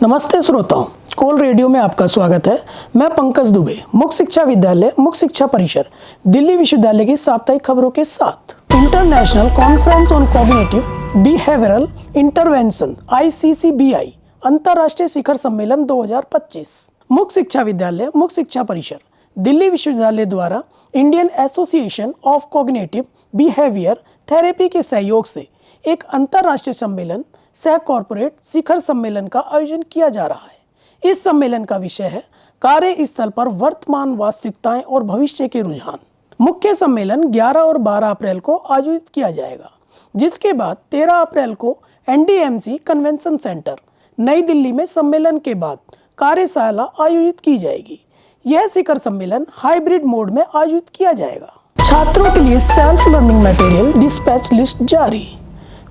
नमस्ते श्रोताओं, कोल रेडियो में आपका स्वागत है। मैं पंकज दुबे, मुख्य शिक्षा विद्यालय मुख्य शिक्षा परिसर दिल्ली विश्वविद्यालय की साप्ताहिक खबरों के साथ। International conference on cognitive behavioural intervention ICCBI अंतर्राष्ट्रीय शिखर सम्मेलन 2025 मुख्य शिक्षा विद्यालय मुख्य शिक्षा परिसर दिल्ली विश्वविद्यालय द्वारा Indian association of cognitive behaviour therapy के सहयोग से एक अंतर्राष्ट्रीय सम्मेलन सह कॉर्पोरेट शिखर सम्मेलन का आयोजन किया जा रहा है। इस सम्मेलन का विषय है कार्य स्थल पर वर्तमान वास्तविकताएं और भविष्य के रुझान। मुख्य सम्मेलन 11 और 12 अप्रैल को आयोजित किया जाएगा, जिसके बाद 13 अप्रैल को NDMC कन्वेंशन सेंटर नई दिल्ली में सम्मेलन के बाद कार्यशाला आयोजित की जाएगी। यह शिखर सम्मेलन हाइब्रिड मोड में आयोजित किया जाएगा। छात्रों के लिए self learning material dispatch list जारी।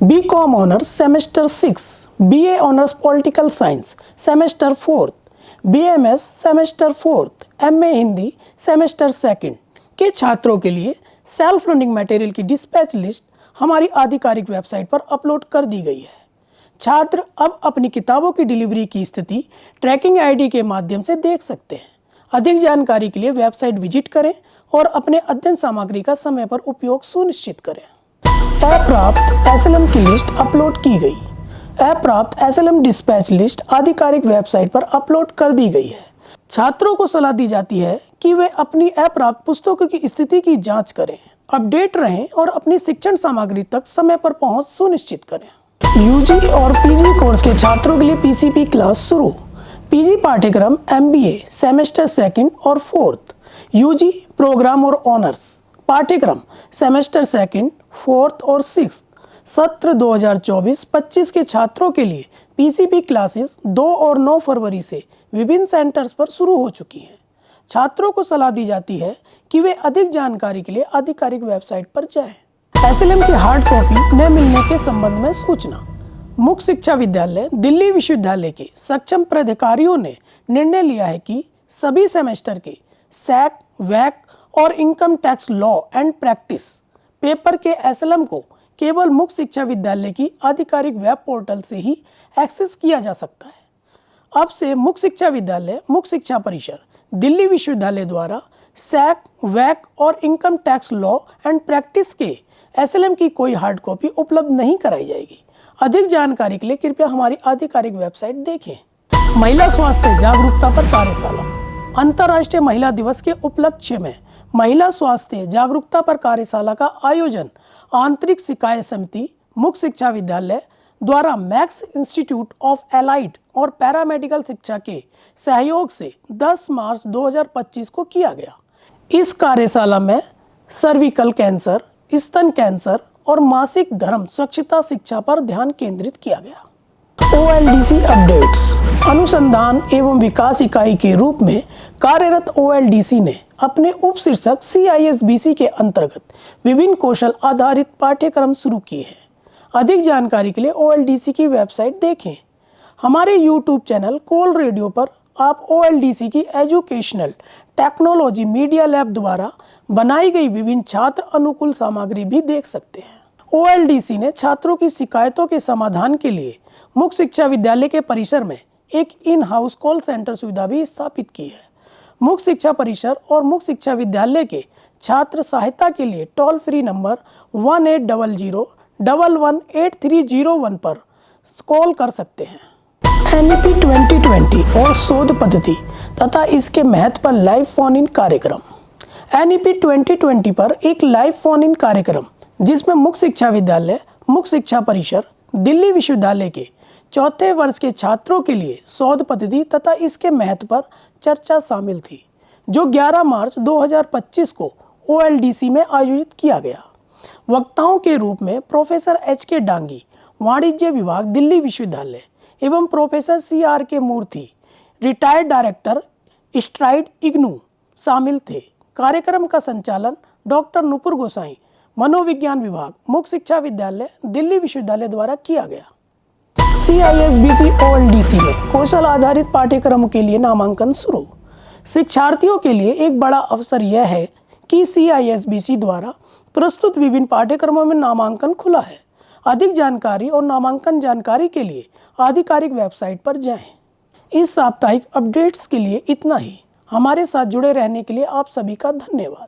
BCom honours semester 6, BA honours political science semester 4, BMS semester 4, MA Hindi semester 2 के छात्रों के लिए सेल्फ लर्निंग मटेरियल की डिस्पैच लिस्ट हमारी आधिकारिक वेबसाइट पर अपलोड कर दी गई है। छात्र अब अपनी किताबों की डिलीवरी की स्थिति ट्रैकिंग ID के माध्यम से देख सकते हैं। अधिक जानकारी के लिए वेबसाइट विजिट करें और अपने अध्ययन सामग्री का समय पर उपयोग सुनिश्चित करें। अप्राप्त SLM की लिस्ट अपलोड की गई। अप्राप्त SLM डिस्पैच लिस्ट आधिकारिक वेबसाइट पर अपलोड कर दी गई है। छात्रों को सलाह दी जाती है कि वे अपनी अप्राप्त पुस्तकों की स्थिति की जांच करें, अपडेट रहें और अपनी शिक्षण सामग्री तक समय पर पहुंच सुनिश्चित करें। UG और PG कोर्स के छात्रों के लिए PCP क्लास शुरू। PG पाठ्यक्रम MBA सेमेस्टर 2 और 4, UG प्रोग्राम और ऑनर्स पाठ्यक्रम सेमेस्टर 2, 4 और 6 सत्र 2024-25 के छात्रों के लिए PCP क्लासेस 2 और 9 फरवरी से विभिन्न सेंटर्स पर शुरू हो चुकी हैं। छात्रों को सलाह दी जाती है कि वे अधिक जानकारी के लिए आधिकारिक वेबसाइट पर जाएं। SLM की हार्ड कॉपी न मिलने के संबंध में सूचना। मुख्य शिक्षा विद्यालय दिल्ली विश्वविद्यालय के सक्षम प्राधिकारियों ने निर्णय लिया है कि सभी सेमेस्टर के SAT, WAC और income tax law and practice paper के SLM को केवल मुख्य शिक्षा विद्यालय की आधिकारिक वेब पोर्टल से ही एक्सेस किया जा सकता है। अब से मुख्य शिक्षा विद्यालय मुख्य शिक्षा परिसर दिल्ली विश्वविद्यालय द्वारा SAT, WAC और income tax law and practice के SLM की कोई हार्ड कॉपी उपलब्ध नहीं कराई जाएगी। अधिक जानकारी के लिए कृपया हमारी आधिकारिक वेबसाइट देखें। महिला स्वास्थ्य जागरूकता पर कार्यशाला। अंतर्राष्ट्रीय महिला दिवस के उपलक्ष्य में महिला स्वास्थ्य जागरूकता पर कार्यशाला का आयोजन आंतरिक शिकायत समिति मुख्य शिक्षा विद्यालय द्वारा मैक्स इंस्टीट्यूट ऑफ एलाइड और पैरामेडिकल शिक्षा के सहयोग से 10 मार्च 2025 को किया गया। इस कार्यशाला में सर्विकल कैंसर, स्तन कैंसर और मासिक धर्म स्वच्छता शिक्षा पर ध्यान केंद्रित किया गया। OLDC updates. अनुसंधान एवं विकास इकाई के रूप में कार्यरत OLDC ने अपने उप शीर्षक CISBC के अंतर्गत विभिन्न कौशल आधारित पाठ्यक्रम शुरू किए हैं। अधिक जानकारी के लिए OLDC की वेबसाइट देखें। हमारे YouTube चैनल कोल रेडियो पर आप OLDC की एजुकेशनल टेक्नोलॉजी मीडिया लैब द्वारा बनाई गई विभिन्न छात्र अनुकूल सामग्री भी देख सकते हैं। OLDC ने छात्रों की शिकायतों के समाधान के लिए मुख्य शिक्षा विद्यालय के परिसर में एक इन हाउस कॉल सेंटर सुविधा भी स्थापित की है। मुख्य शिक्षा परिसर और मुख्य शिक्षा विद्यालय के छात्र सहायता के लिए टोल फ्री नंबर 1800-118301 पर कॉल कर सकते हैं। NEP 2020 और शोध पद्धति तथा इसके महत्व पर लाइव फोन इन कार्यक्रम। NEP 2020 पर एक लाइव फोन इन कार्यक्रम जिसमें मुख्य शिक्षा विद्यालय मुख्य शिक्षा परिसर दिल्ली विश्वविद्यालय के 4थे वर्ष के छात्रों के लिए शोध पद्धति तथा इसके महत्व पर चर्चा शामिल थी, जो 11 मार्च 2025 को OLDC में आयोजित किया गया। वक्ताओं के रूप में प्रोफेसर HK डांगी, वाणिज्य विभाग दिल्ली विश्वविद्यालय एवं प्रोफेसर CRK मूर्ति, रिटायर्ड डायरेक्टर स्ट्राइड इग्नू शामिल थे। कार्यक्रम का संचालन डॉक्टर नुपुर गोसाई, मनोविज्ञान विभाग मुख्य शिक्षा विद्यालय दिल्ली विश्वविद्यालय द्वारा किया गया। CISBC OLDC में कौशल आधारित पाठ्यक्रमों के लिए नामांकन शुरू। शिक्षार्थियों के लिए एक बड़ा अवसर यह है कि CISBC द्वारा प्रस्तुत विभिन्न पाठ्यक्रमों में नामांकन खुला है। अधिक जानकारी और नामांकन जानकारी के लिए आधिकारिक वेबसाइट पर जाएं। इस साप्ताहिक अपडेट्स के लिए इतना ही। हमारे साथ जुड़े रहने के लिए आप सभी का धन्यवाद।